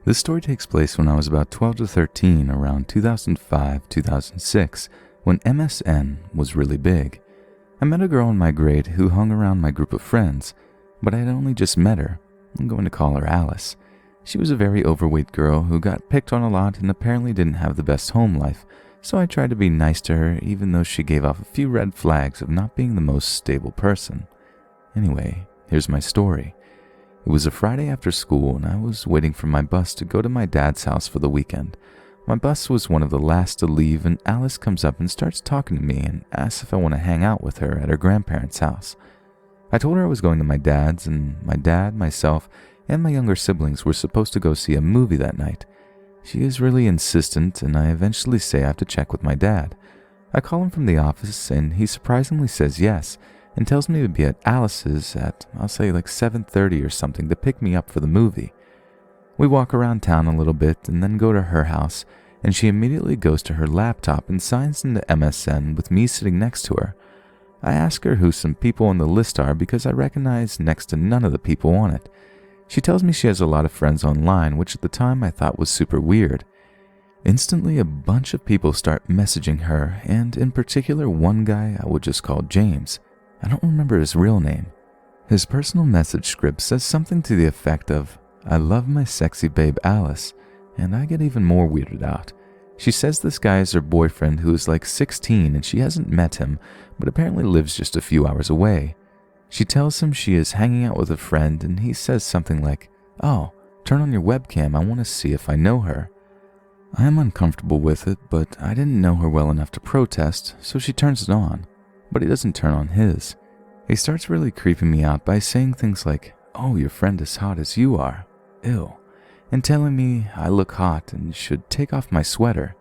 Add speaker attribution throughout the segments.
Speaker 1: This story takes place when I was about 12 to 13, around 2005-2006, when MSN was really big. I met a girl in my grade who hung around my group of friends, but I had only just met her. I'm going to call her Alice. She was a very overweight girl who got picked on a lot and apparently didn't have the best home life, so I tried to be nice to her even though she gave off a few red flags of not being the most stable person. Anyway, here's my story. It was a Friday after school and I was waiting for my bus to go to my dad's house for the weekend. My bus was one of the last to leave and Alice comes up and starts talking to me and asks if I want to hang out with her at her grandparents' house. I told her I was going to my dad's and my dad, myself, and my younger siblings were supposed to go see a movie that night. She is really insistent and I eventually say I have to check with my dad. I call him from the office and he surprisingly says yes and tells me to be at Alice's at, I'll say like 7:30 or something to pick me up for the movie. We walk around town a little bit and then go to her house, and she immediately goes to her laptop and signs into MSN with me sitting next to her. I ask her who some people on the list are because I recognize next to none of the people on it. She tells me she has a lot of friends online, which at the time I thought was super weird. Instantly, a bunch of people start messaging her, and in particular one guy I would just call James. I don't remember his real name. His personal message script says something to the effect of, "I love my sexy babe Alice," and I get even more weirded out. She says this guy is her boyfriend who is like 16 and she hasn't met him, but apparently lives just a few hours away. She tells him she is hanging out with a friend and he says something like, "Oh, turn on your webcam, I want to see if I know her." I am uncomfortable with it, but I didn't know her well enough to protest, so she turns it on. But he doesn't turn on his. He starts really creeping me out by saying things like, "Oh, your friend is hot as you are. Ew," and telling me I look hot and should take off my sweater.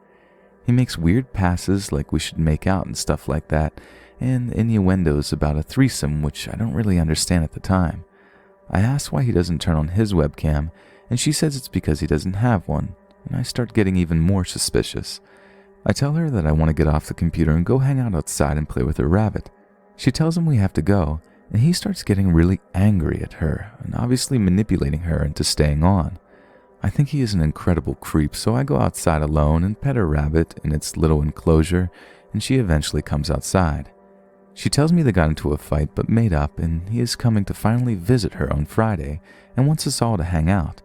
Speaker 1: He makes weird passes like we should make out and stuff like that, and innuendos about a threesome which I don't really understand at the time. I ask why he doesn't turn on his webcam, and she says it's because he doesn't have one, and I start getting even more suspicious. I tell her that I want to get off the computer and go hang out outside and play with her rabbit. She tells him we have to go, and he starts getting really angry at her and obviously manipulating her into staying on. I think he is an incredible creep, so I go outside alone and pet her rabbit in its little enclosure, and she eventually comes outside. She tells me they got into a fight but made up, and he is coming to finally visit her on Friday and wants us all to hang out,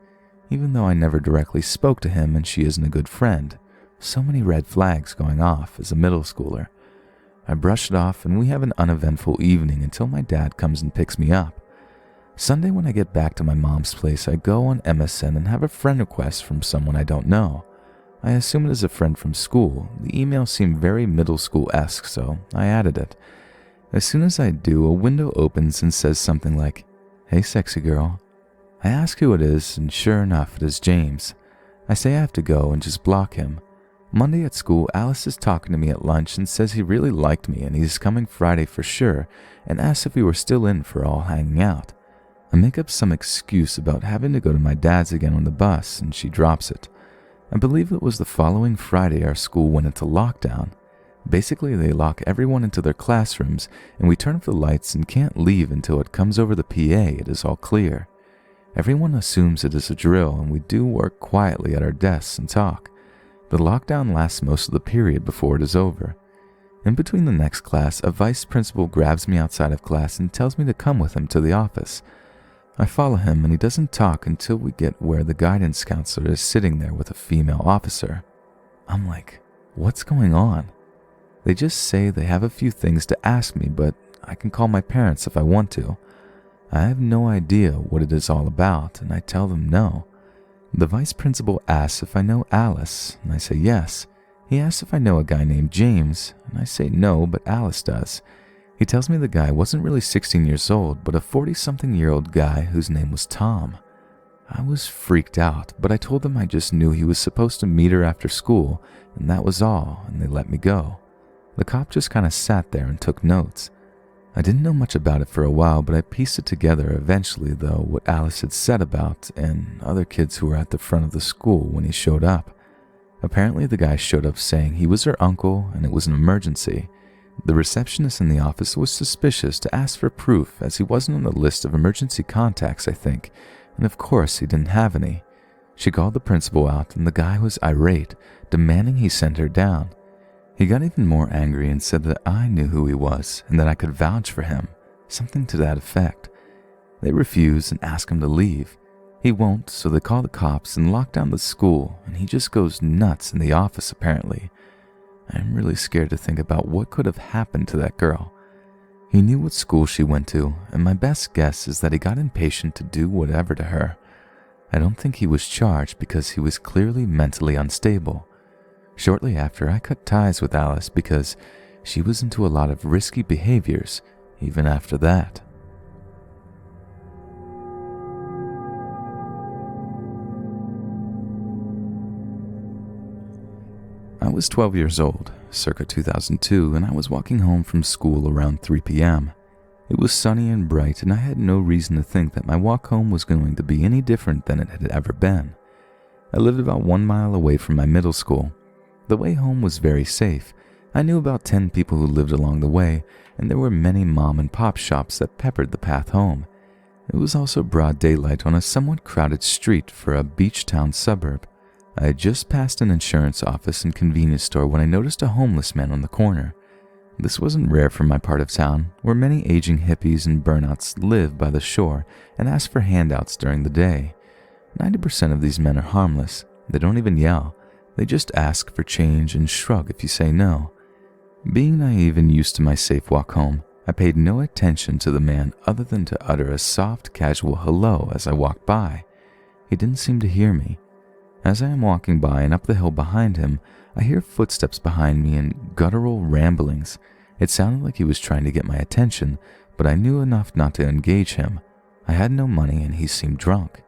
Speaker 1: even though I never directly spoke to him and she isn't a good friend. So many red flags going off as a middle schooler. I brush it off and we have an uneventful evening until my dad comes and picks me up. Sunday when I get back to my mom's place, I go on MSN and have a friend request from someone I don't know. I assume it is a friend from school. The email seemed very middle school-esque, so I added it. As soon as I do, a window opens and says something like, "Hey sexy girl." I ask who it is and sure enough it is James. I say I have to go and just block him. Monday at school, Alice is talking to me at lunch and says he really liked me and he's coming Friday for sure and asks if we were still in for all hanging out. I make up some excuse about having to go to my dad's again on the bus and she drops it. I believe it was the following Friday our school went into lockdown. Basically, they lock everyone into their classrooms and we turn off the lights and can't leave until it comes over the PA it is all clear. Everyone assumes it is a drill and we do work quietly at our desks and talk. The lockdown lasts most of the period before it is over. In between the next class, a vice principal grabs me outside of class and tells me to come with him to the office. I follow him and he doesn't talk until we get where the guidance counselor is sitting there with a female officer. I'm like, what's going on? They just say they have a few things to ask me, but I can call my parents if I want to. I have no idea what it is all about, and I tell them no. The vice principal asks if I know Alice, and I say yes. He asks if I know a guy named James, and I say no, but Alice does. He tells me the guy wasn't really 16 years old, but a 40-something-year-old guy whose name was Tom. I was freaked out, but I told them I just knew he was supposed to meet her after school, and that was all, and they let me go. The cop just kind of sat there and took notes. I didn't know much about it for a while, but I pieced it together eventually, though, what Alice had said about and other kids who were at the front of the school when he showed up. Apparently, the guy showed up saying he was her uncle and it was an emergency. The receptionist in the office was suspicious to ask for proof as he wasn't on the list of emergency contacts, I think, and of course he didn't have any. She called the principal out and the guy was irate, demanding he send her down. He got even more angry and said that I knew who he was and that I could vouch for him, something to that effect. They refuse and ask him to leave. He won't, so they call the cops and lock down the school, and he just goes nuts in the office apparently. I'm really scared to think about what could have happened to that girl. He knew what school she went to, and my best guess is that he got impatient to do whatever to her. I don't think he was charged because he was clearly mentally unstable. Shortly after, I cut ties with Alice because she was into a lot of risky behaviors, even after that. I was 12 years old, circa 2002, and I was walking home from school around 3 p.m. It was sunny and bright, and I had no reason to think that my walk home was going to be any different than it had ever been. I lived about 1 mile away from my middle school. The way home was very safe. I knew about 10 people who lived along the way, and there were many mom and pop shops that peppered the path home. It was also broad daylight on a somewhat crowded street for a beach town suburb. I had just passed an insurance office and convenience store when I noticed a homeless man on the corner. This wasn't rare for my part of town, where many aging hippies and burnouts live by the shore and ask for handouts during the day. 90% of these men are harmless. They don't even yell. They just ask for change and shrug if you say no. Being naive and used to my safe walk home, I paid no attention to the man other than to utter a soft, casual hello as I walked by. He didn't seem to hear me. As I am walking by and up the hill behind him, I hear footsteps behind me and guttural ramblings. It sounded like he was trying to get my attention, but I knew enough not to engage him. I had no money and he seemed drunk.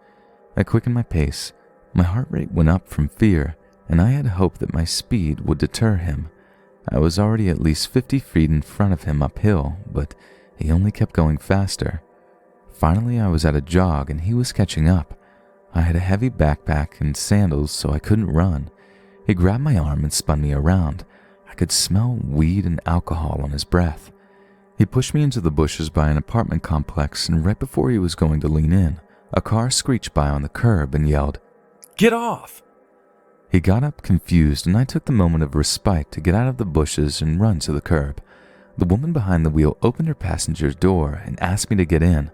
Speaker 1: I quickened my pace. My heart rate went up from fear, and I had hoped that my speed would deter him. I was already at least 50 feet in front of him uphill, but he only kept going faster. Finally, I was at a jog and he was catching up. I had a heavy backpack and sandals, so I couldn't run. He grabbed my arm and spun me around. I could smell weed and alcohol on his breath. He pushed me into the bushes by an apartment complex, and right before he was going to lean in, a car screeched by on the curb and yelled, "Get off!" He got up confused, and I took the moment of respite to get out of the bushes and run to the curb. The woman behind the wheel opened her passenger's door and asked me to get in.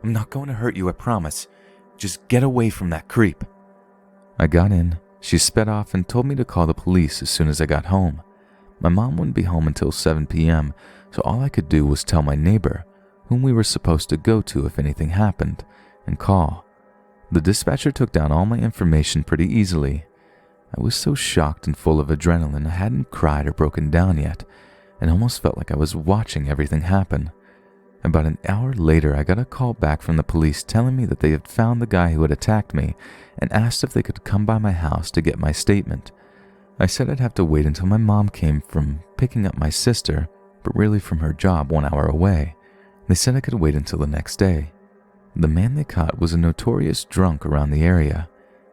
Speaker 1: "I'm not going to hurt you, I promise. Just get away from that creep." I got in. She sped off and told me to call the police as soon as I got home. My mom wouldn't be home until 7 p.m., so all I could do was tell my neighbor, whom we were supposed to go to if anything happened, and call. The dispatcher took down all my information pretty easily. I was so shocked and full of adrenaline I hadn't cried or broken down yet, and almost felt like I was watching everything happen. About an hour later, I got a call back from the police telling me that they had found the guy who had attacked me and asked if they could come by my house to get my statement. I said I'd have to wait until my mom came from picking up my sister, but really from her job 1 hour away. They said I could wait until the next day. The man they caught was a notorious drunk around the area.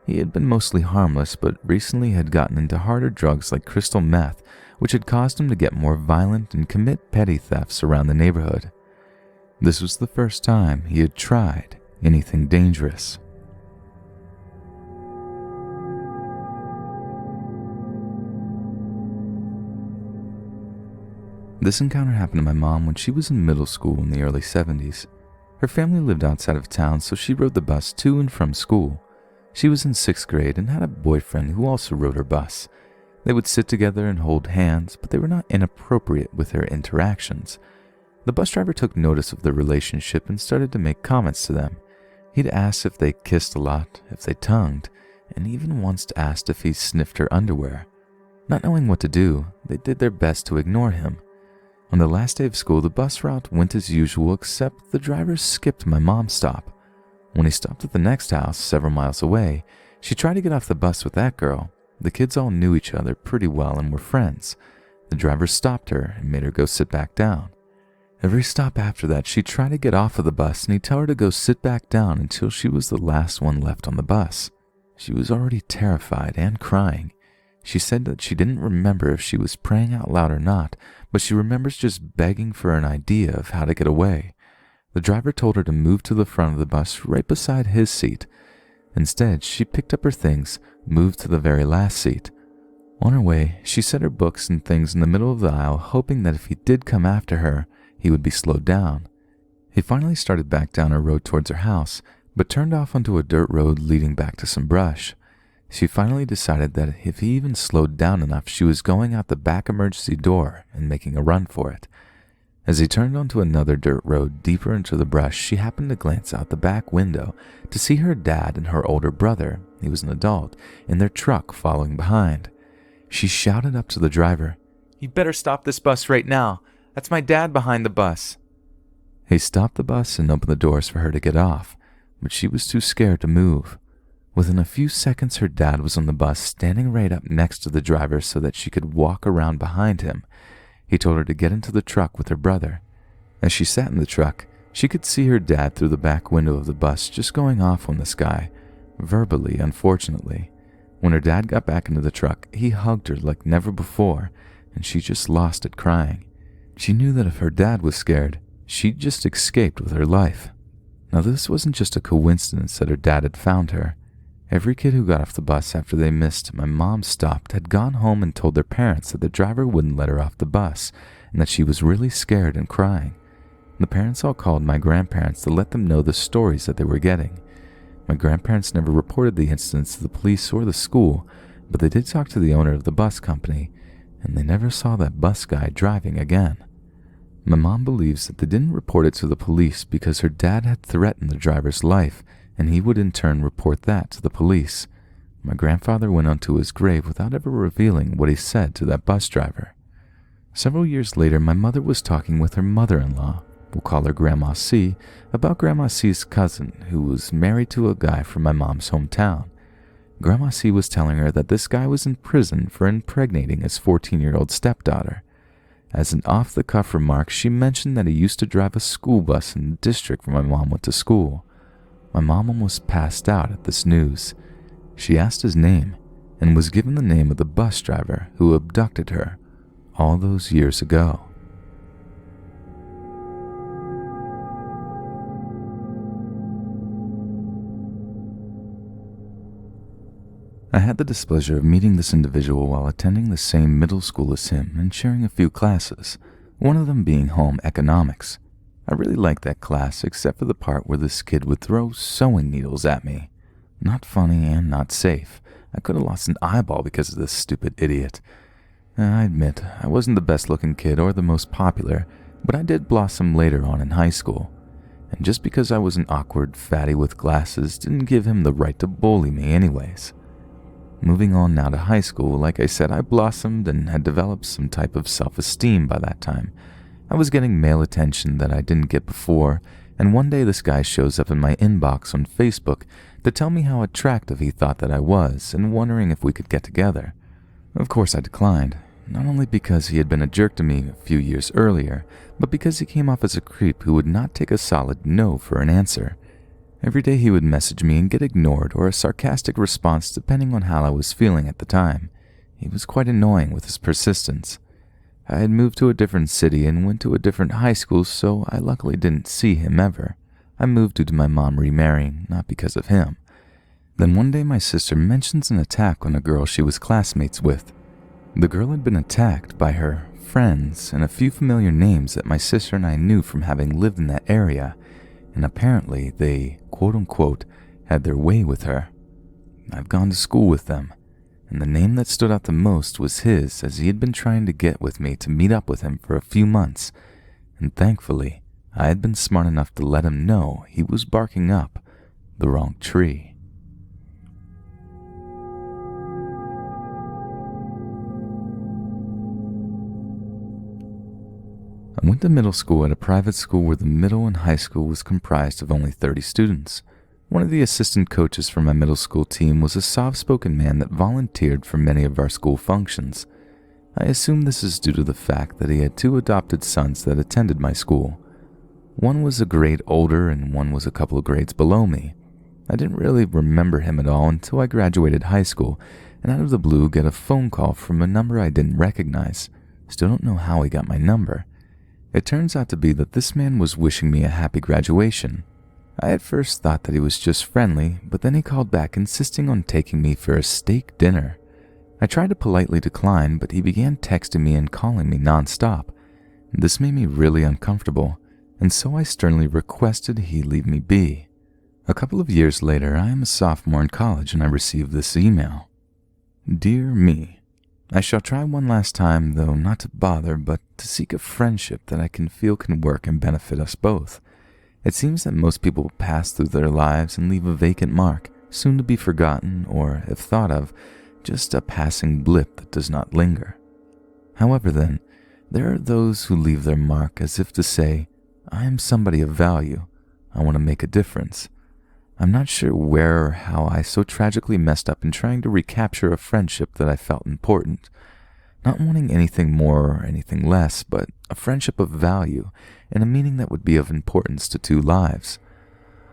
Speaker 1: He had been mostly harmless, but recently had gotten into harder drugs like crystal meth, which had caused him to get more violent and commit petty thefts around the neighborhood. This was the first time he had tried anything dangerous. This encounter happened to my mom when she was in middle school in the early 70s. Her family lived outside of town, so she rode the bus to and from school. She was in 6th grade and had a boyfriend who also rode her bus. They would sit together and hold hands, but they were not inappropriate with their interactions. The bus driver took notice of their relationship and started to make comments to them. He'd asked if they kissed a lot, if they tongued, and even once asked if he sniffed her underwear. Not knowing what to do, they did their best to ignore him. On the last day of school, the bus route went as usual, except the driver skipped my mom's stop. When he stopped at the next house, several miles away, she tried to get off the bus with that girl. The kids all knew each other pretty well and were friends. The driver stopped her and made her go sit back down. Every stop after that, she tried to get off of the bus, and he'd tell her to go sit back down until she was the last one left on the bus. She was already terrified and crying. She said that she didn't remember if she was praying out loud or not, but she remembers just begging for an idea of how to get away. The driver told her to move to the front of the bus right beside his seat. Instead, she picked up her things, moved to the very last seat. On her way, she set her books and things in the middle of the aisle, hoping that if he did come after her, he would be slowed down. He finally started back down her road towards her house, but turned off onto a dirt road leading back to some brush. She finally decided that if he even slowed down enough, she was going out the back emergency door and making a run for it. As he turned onto another dirt road deeper into the brush, she happened to glance out the back window to see her dad and her older brother, he was an adult, in their truck following behind. She shouted up to the driver, "You better stop this bus right now. That's my dad behind the bus." He stopped the bus and opened the doors for her to get off, but she was too scared to move. Within a few seconds, her dad was on the bus, standing right up next to the driver so that she could walk around behind him. He told her to get into the truck with her brother. As she sat in the truck, she could see her dad through the back window of the bus just going off on this guy, verbally, unfortunately. When her dad got back into the truck, he hugged her like never before, and she just lost it crying. She knew that if her dad was scared, she'd just escaped with her life. Now, this wasn't just a coincidence that her dad had found her. Every kid who got off the bus after they missed my mom's stop had gone home and told their parents that the driver wouldn't let her off the bus and that she was really scared and crying. The parents all called my grandparents to let them know the stories that they were getting. My grandparents never reported the incidents to the police or the school, but they did talk to the owner of the bus company, and they never saw that bus guy driving again. My mom believes that they didn't report it to the police because her dad had threatened the driver's life, and he would in turn report that to the police. My grandfather went onto his grave without ever revealing what he said to that bus driver. Several years later, my mother was talking with her mother-in-law, we'll call her Grandma C, about Grandma C's cousin, who was married to a guy from my mom's hometown. Grandma C was telling her that this guy was in prison for impregnating his 14-year-old stepdaughter. As an off-the-cuff remark, she mentioned that he used to drive a school bus in the district where my mom went to school. My mom almost passed out at this news. She asked his name and was given the name of the bus driver who abducted her all those years ago. I had the displeasure of meeting this individual while attending the same middle school as him and sharing a few classes, one of them being home economics. I really liked that class except for the part where this kid would throw sewing needles at me. Not funny and not safe. I could have lost an eyeball because of this stupid idiot. I admit, I wasn't the best looking kid or the most popular, but I did blossom later on in high school. And just because I was an awkward fatty with glasses didn't give him the right to bully me anyways. Moving on now to high school, like I said, I blossomed and had developed some type of self-esteem by that time. I was getting male attention that I didn't get before, and one day this guy shows up in my inbox on Facebook to tell me how attractive he thought that I was and wondering if we could get together. Of course I declined, not only because he had been a jerk to me a few years earlier, but because he came off as a creep who would not take a solid no for an answer. Every day he would message me and get ignored or a sarcastic response depending on how I was feeling at the time. He was quite annoying with his persistence. I had moved to a different city and went to a different high school, so I luckily didn't see him ever. I moved due to my mom remarrying, not because of him. Then one day my sister mentions an attack on a girl she was classmates with. The girl had been attacked by her friends and a few familiar names that my sister and I knew from having lived in that area, and apparently they, quote-unquote, had their way with her. I've gone to school with them, and the name that stood out the most was his, as he had been trying to get with me to meet up with him for a few months, and thankfully, I had been smart enough to let him know he was barking up the wrong tree. I went to middle school at a private school where the middle and high school was comprised of only 30 students. One of the assistant coaches for my middle school team was a soft-spoken man that volunteered for many of our school functions. I assume this is due to the fact that he had 2 adopted sons that attended my school. One was a grade older and one was a couple of grades below me. I didn't really remember him at all until I graduated high school and out of the blue get a phone call from a number I didn't recognize. Still don't know how he got my number. It turns out to be that this man was wishing me a happy graduation. I at first thought that he was just friendly, but then he called back insisting on taking me for a steak dinner. I tried to politely decline, but he began texting me and calling me nonstop. This made me really uncomfortable, and so I sternly requested he leave me be. A couple of years later, I am a sophomore in college and I received this email. Dear me, I shall try one last time, though not to bother, but to seek a friendship that I can feel can work and benefit us both. It seems that most people pass through their lives and leave a vacant mark, soon to be forgotten, or, if thought of, just a passing blip that does not linger. However then, there are those who leave their mark as if to say, I am somebody of value, I want to make a difference. I'm not sure where or how I so tragically messed up in trying to recapture a friendship that I felt important, not wanting anything more or anything less, but a friendship of value and a meaning that would be of importance to two lives.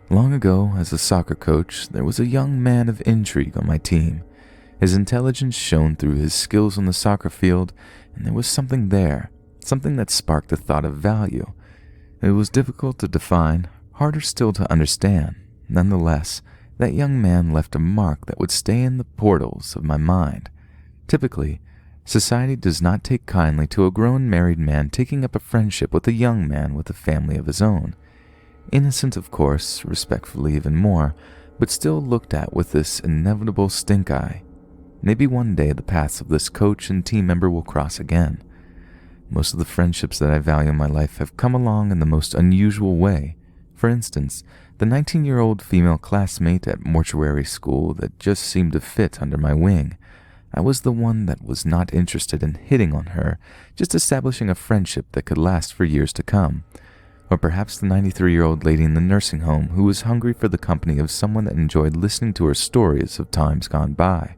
Speaker 1: Long ago, as a soccer coach, there was a young man of intrigue on my team. His intelligence shone through his skills on the soccer field, and there was something there, something that sparked a thought of value. It was difficult to define, harder still to understand. Nonetheless, that young man left a mark that would stay in the portals of my mind. Typically, society does not take kindly to a grown married man taking up a friendship with a young man with a family of his own. Innocent, of course, respectfully even more, but still looked at with this inevitable stink eye. Maybe one day the paths of this coach and team member will cross again. Most of the friendships that I value in my life have come along in the most unusual way. For instance, the 19-year-old female classmate at mortuary school that just seemed to fit under my wing. I was the one that was not interested in hitting on her, just establishing a friendship that could last for years to come. Or perhaps the 93-year-old lady in the nursing home who was hungry for the company of someone that enjoyed listening to her stories of times gone by.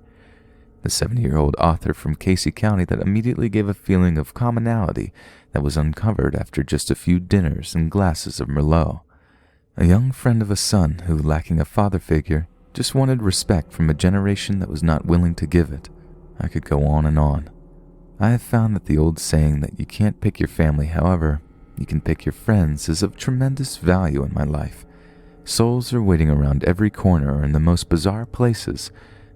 Speaker 1: The 70-year-old author from Casey County that immediately gave a feeling of commonality that was uncovered after just a few dinners and glasses of Merlot. A young friend of a son who, lacking a father figure, just wanted respect from a generation that was not willing to give it. I could go on and on. I have found that the old saying that you can't pick your family, however, you can pick your friends is of tremendous value in my life. Souls are waiting around every corner or in the most bizarre places,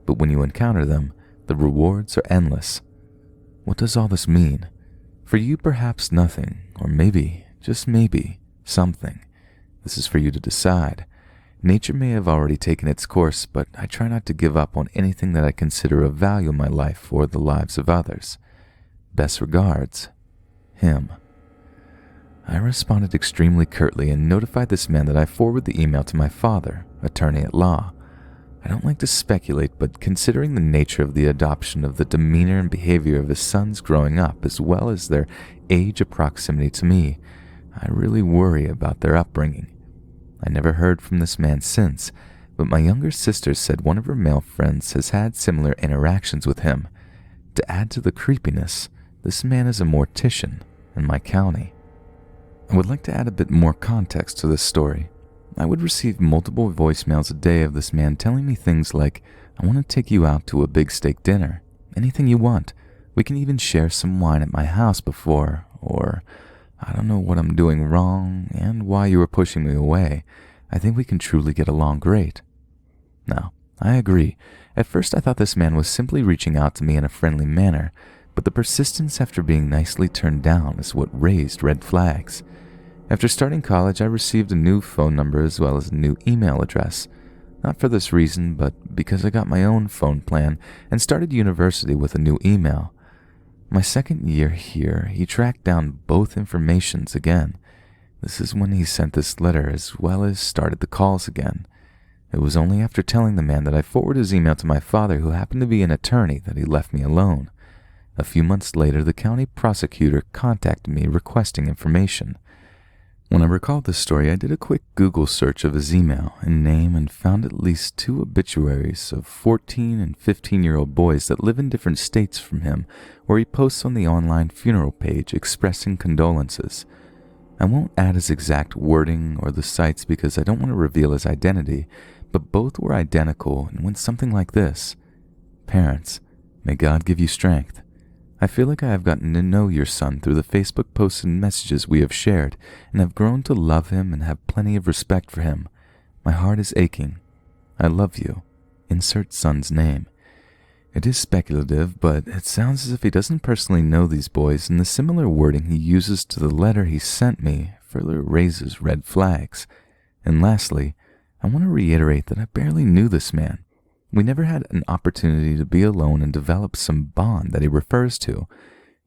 Speaker 1: but when you encounter them, the rewards are endless. What does all this mean? For you, perhaps nothing, or maybe, just maybe, something. This is for you to decide. Nature may have already taken its course, but I try not to give up on anything that I consider of value in my life or the lives of others. Best regards, him. I responded extremely curtly and notified this man that I forwarded the email to my father, attorney at law. I don't like to speculate, but considering the nature of the adoption of the demeanor and behavior of his sons growing up, as well as their age of proximity to me, I really worry about their upbringing. I never heard from this man since, but my younger sister said one of her male friends has had similar interactions with him. To add to the creepiness, this man is a mortician in my county. I would like to add a bit more context to this story. I would receive multiple voicemails a day of this man telling me things like, I want to take you out to a big steak dinner. Anything you want. We can even share some wine at my house before, or I don't know what I'm doing wrong and why you were pushing me away. I think we can truly get along great. Now, I agree. At first I thought this man was simply reaching out to me in a friendly manner, but the persistence after being nicely turned down is what raised red flags. After starting college, I received a new phone number as well as a new email address. Not for this reason, but because I got my own phone plan and started university with a new email. My second year here, he tracked down both informations again. This is when he sent this letter as well as started the calls again. It was only after telling the man that I forwarded his email to my father, who happened to be an attorney, that he left me alone. A few months later, the county prosecutor contacted me requesting information. When I recalled this story, I did a quick Google search of his email and name and found at least 2 obituaries of 14 and 15-year-old boys that live in different states from him, where he posts on the online funeral page expressing condolences. I won't add his exact wording or the sites because I don't want to reveal his identity, but both were identical and went something like this. Parents, may God give you strength. I feel like I have gotten to know your son through the Facebook posts and messages we have shared, and have grown to love him and have plenty of respect for him. My heart is aching. I love you. Insert son's name. It is speculative, but it sounds as if he doesn't personally know these boys, and the similar wording he uses to the letter he sent me further raises red flags. And lastly, I want to reiterate that I barely knew this man. We never had an opportunity to be alone and develop some bond that he refers to.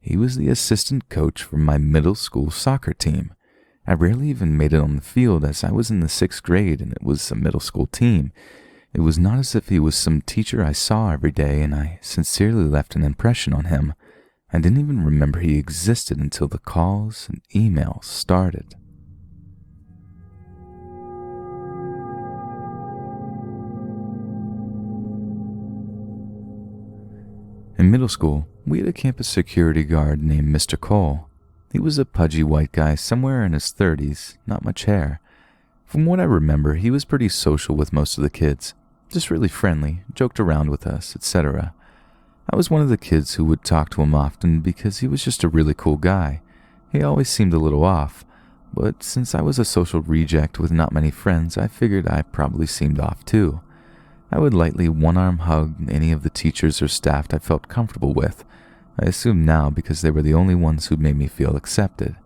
Speaker 1: He was the assistant coach for my middle school soccer team. I rarely even made it on the field as I was in the 6th grade and it was a middle school team. It was not as if he was some teacher I saw every day, and I sincerely left an impression on him. I didn't even remember he existed until the calls and emails started. In middle school, we had a campus security guard named Mr. Cole. He was a pudgy white guy somewhere in his 30s, not much hair. From what I remember, he was pretty social with most of the kids, just really friendly, joked around with us, etc. I was one of the kids who would talk to him often because he was just a really cool guy. He always seemed a little off, but since I was a social reject with not many friends, I figured I probably seemed off too. I would lightly one-arm hug any of the teachers or staff I felt comfortable with. I assume now because they were the only ones who made me feel accepted.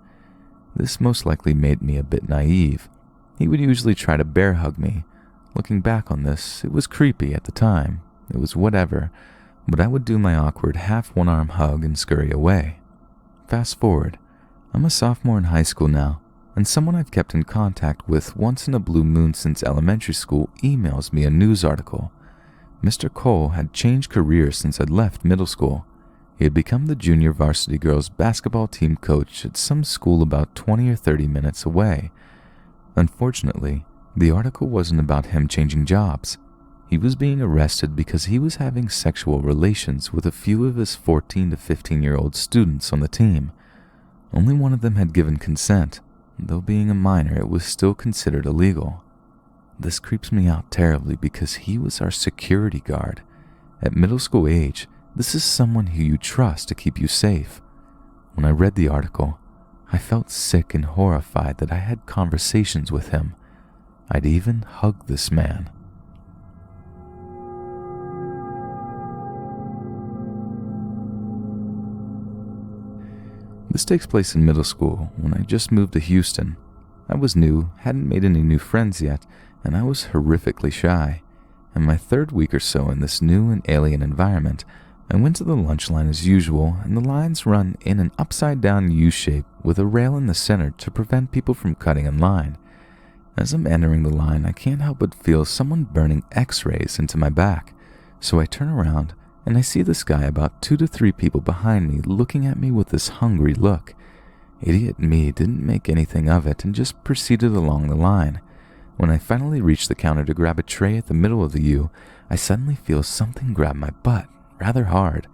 Speaker 1: This most likely made me a bit naive. He would usually try to bear hug me. Looking back on this, it was creepy at the time. It was whatever, but I would do my awkward half one-arm hug and scurry away. Fast forward, I'm a sophomore in high school now, and someone I've kept in contact with once in a blue moon since elementary school emails me a news article. Mr. Cole had changed careers since I'd left middle school. He had become the junior varsity girls basketball team coach at some school about 20 or 30 minutes away. Unfortunately, the article wasn't about him changing jobs. He was being arrested because he was having sexual relations with a few of his 14 to 15-year-old students on the team. Only one of them had given consent. Though being a minor, it was still considered illegal. This creeps me out terribly because he was our security guard. At middle school age, this is someone who you trust to keep you safe. When I read the article, I felt sick and horrified that I had conversations with him. I'd even hugged this man. This takes place in middle school when I just moved to Houston. I was new, hadn't made any new friends yet, and I was horrifically shy. In my 3rd week or so in this new and alien environment, I went to the lunch line as usual, and the lines run in an upside-down U-shape with a rail in the center to prevent people from cutting in line. As I'm entering the line, I can't help but feel someone burning X-rays into my back, so I turn around and I see this guy about 2 to 3 people behind me looking at me with this hungry look. Idiot me didn't make anything of it and just proceeded along the line. When I finally reach the counter to grab a tray at the middle of the U, I suddenly feel something grab my butt, rather hard.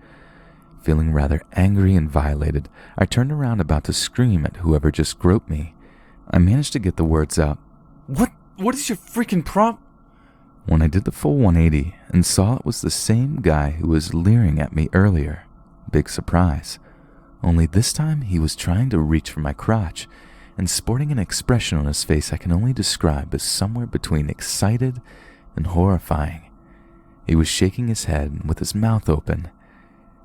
Speaker 1: Feeling rather angry and violated, I turned around about to scream at whoever just groped me. I managed to get the words out. What is your freaking problem? When I did the full 180 and saw it was the same guy who was leering at me earlier. Big surprise. Only this time he was trying to reach for my crotch and sporting an expression on his face I can only describe as somewhere between excited and horrifying. He was shaking his head with his mouth open.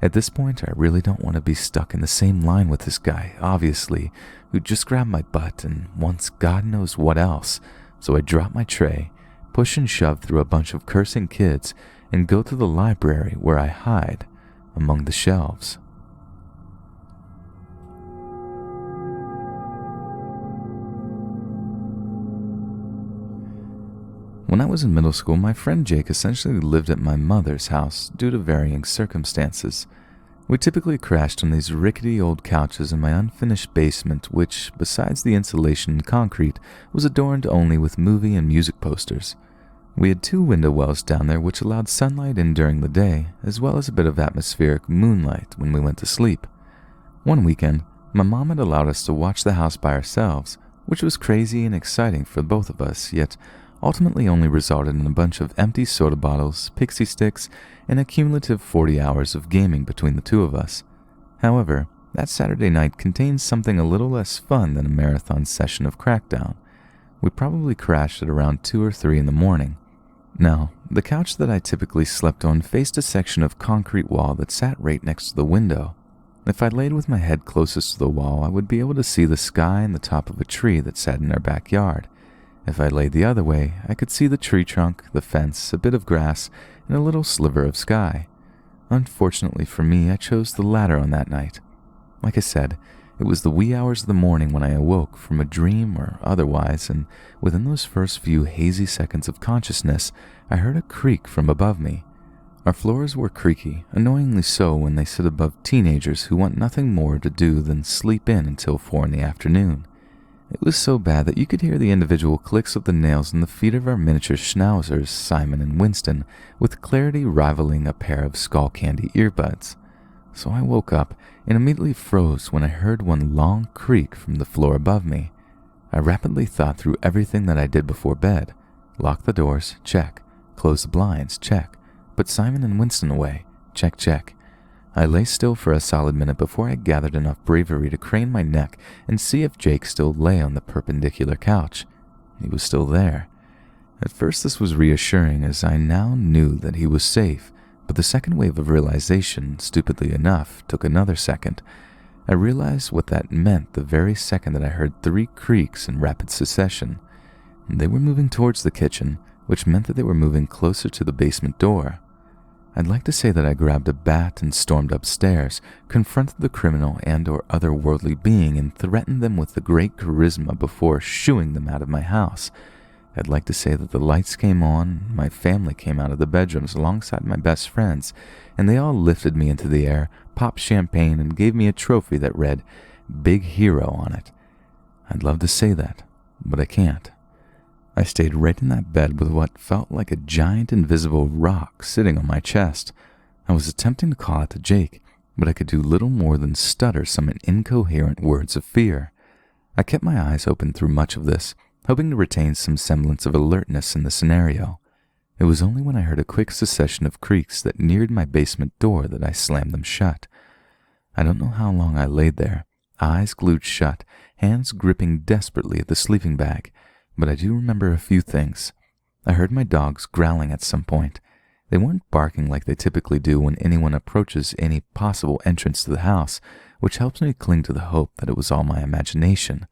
Speaker 1: At this point, I really don't want to be stuck in the same line with this guy, obviously, who just grabbed my butt and wants God knows what else, so I drop my tray, push and shove through a bunch of cursing kids, and go to the library where I hide among the shelves. When I was in middle school, my friend Jake essentially lived at my mother's house due to varying circumstances. We typically crashed on these rickety old couches in my unfinished basement, which, besides the insulation and concrete, was adorned only with movie and music posters. We had 2 window wells down there which allowed sunlight in during the day, as well as a bit of atmospheric moonlight when we went to sleep. One weekend, my mom had allowed us to watch the house by ourselves, which was crazy and exciting for both of us, yet ultimately only resulted in a bunch of empty soda bottles, pixie sticks, and a cumulative 40 hours of gaming between the 2 of us. However, that Saturday night contained something a little less fun than a marathon session of Crackdown. We probably crashed at around 2 or 3 in the morning. Now, the couch that I typically slept on faced a section of concrete wall that sat right next to the window. If I laid with my head closest to the wall, I would be able to see the sky and the top of a tree that sat in our backyard. If I laid the other way, I could see the tree trunk, the fence, a bit of grass, and a little sliver of sky. Unfortunately for me, I chose the latter on that night. Like I said, it was the wee hours of the morning when I awoke from a dream or otherwise, and within those first few hazy seconds of consciousness, I heard a creak from above me. Our floors were creaky, annoyingly so when they sit above teenagers who want nothing more to do than sleep in until 4 in the afternoon. It was so bad that you could hear the individual clicks of the nails in the feet of our miniature schnauzers, Simon and Winston, with clarity rivaling a pair of skull candy earbuds. So I woke up and immediately froze when I heard one long creak from the floor above me. I rapidly thought through everything that I did before bed. Lock the doors, check. Close the blinds, check. Put Simon and Winston away, check, check. I lay still for a solid minute before I gathered enough bravery to crane my neck and see if Jake still lay on the perpendicular couch. He was still there. At first this was reassuring, as I now knew that he was safe, but the second wave of realization, stupidly enough, took another second. I realized what that meant the very second that I heard 3 creaks in rapid succession. They were moving towards the kitchen, which meant that they were moving closer to the basement door. I'd like to say that I grabbed a bat and stormed upstairs, confronted the criminal and or otherworldly being, and threatened them with the great charisma before shooing them out of my house. I'd like to say that the lights came on, my family came out of the bedrooms alongside my best friends, and they all lifted me into the air, popped champagne, and gave me a trophy that read, "Big Hero" on it. I'd love to say that, but I can't. I stayed right in that bed with what felt like a giant invisible rock sitting on my chest. I was attempting to call out to Jake, but I could do little more than stutter some incoherent words of fear. I kept my eyes open through much of this, hoping to retain some semblance of alertness in the scenario. It was only when I heard a quick succession of creaks that neared my basement door that I slammed them shut. I don't know how long I laid there, eyes glued shut, hands gripping desperately at the sleeping bag. But I do remember a few things. I heard my dogs growling at some point. They weren't barking like they typically do when anyone approaches any possible entrance to the house, which helps me cling to the hope that it was all my imagination.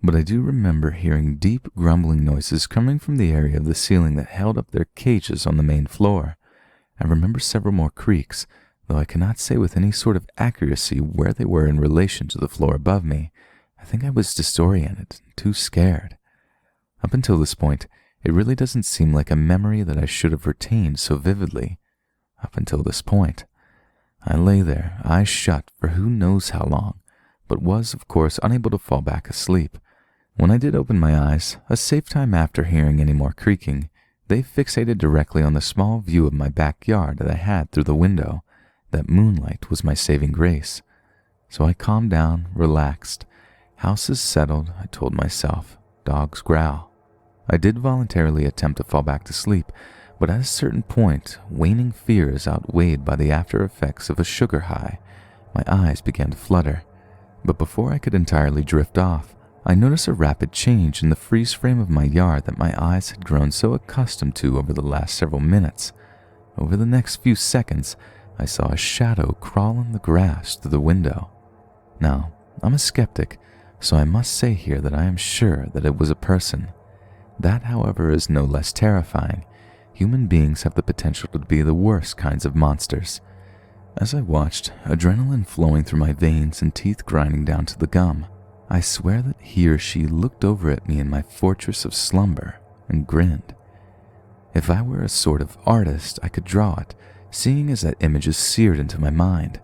Speaker 1: But I do remember hearing deep grumbling noises coming from the area of the ceiling that held up their cages on the main floor. I remember several more creaks, though I cannot say with any sort of accuracy where they were in relation to the floor above me. I think I was disoriented, too scared. Up until this point, it really doesn't seem like a memory that I should have retained so vividly. Up until this point. I lay there, eyes shut, for who knows how long, but was, of course, unable to fall back asleep. When I did open my eyes, a safe time after hearing any more creaking, they fixated directly on the small view of my backyard that I had through the window. That moonlight was my saving grace. So I calmed down, relaxed. House is settled, I told myself. Dogs growl. I did voluntarily attempt to fall back to sleep, but at a certain point, waning fear is outweighed by the after effects of a sugar high. My eyes began to flutter. But before I could entirely drift off, I noticed a rapid change in the freeze frame of my yard that my eyes had grown so accustomed to over the last several minutes. Over the next few seconds, I saw a shadow crawl in the grass through the window. Now, I'm a skeptic, so I must say here that I am sure that it was a person. That, however, is no less terrifying. Human beings have the potential to be the worst kinds of monsters. As I watched, adrenaline flowing through my veins and teeth grinding down to the gum, I swear that he or she looked over at me in my fortress of slumber and grinned. If I were a sort of artist, I could draw it, seeing as that image is seared into my mind.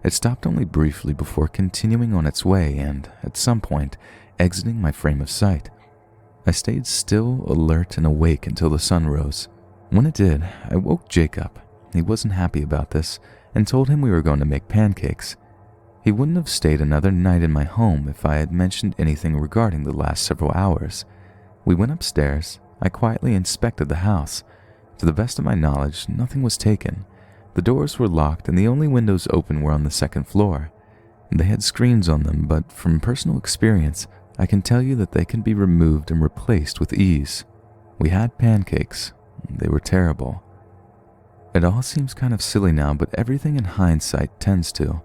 Speaker 1: It stopped only briefly before continuing on its way and, at some point, exiting my frame of sight. I stayed still, alert, and awake until the sun rose. When it did, I woke Jake up. He wasn't happy about this, and told him we were going to make pancakes. He wouldn't have stayed another night in my home if I had mentioned anything regarding the last several hours. We went upstairs. I quietly inspected the house. To the best of my knowledge, nothing was taken. The doors were locked and the only windows open were on the second floor. They had screens on them, but from personal experience, I can tell you that they can be removed and replaced with ease. We had pancakes. They were terrible. It all seems kind of silly now, but everything in hindsight tends to.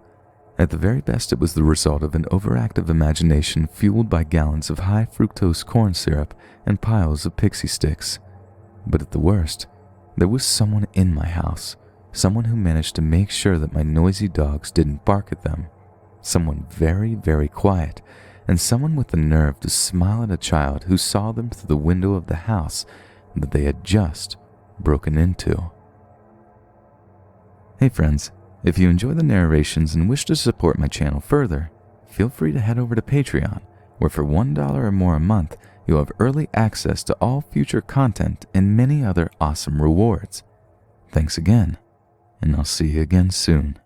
Speaker 1: At the very best, it was the result of an overactive imagination fueled by gallons of high fructose corn syrup and piles of pixie sticks. But at the worst, there was someone in my house, someone who managed to make sure that my noisy dogs didn't bark at them, someone very, very quiet, and someone with the nerve to smile at a child who saw them through the window of the house that they had just broken into. Hey friends, if you enjoy the narrations and wish to support my channel further, feel free to head over to Patreon, where for $1 or more a month, you'll have early access to all future content and many other awesome rewards. Thanks again, and I'll see you again soon.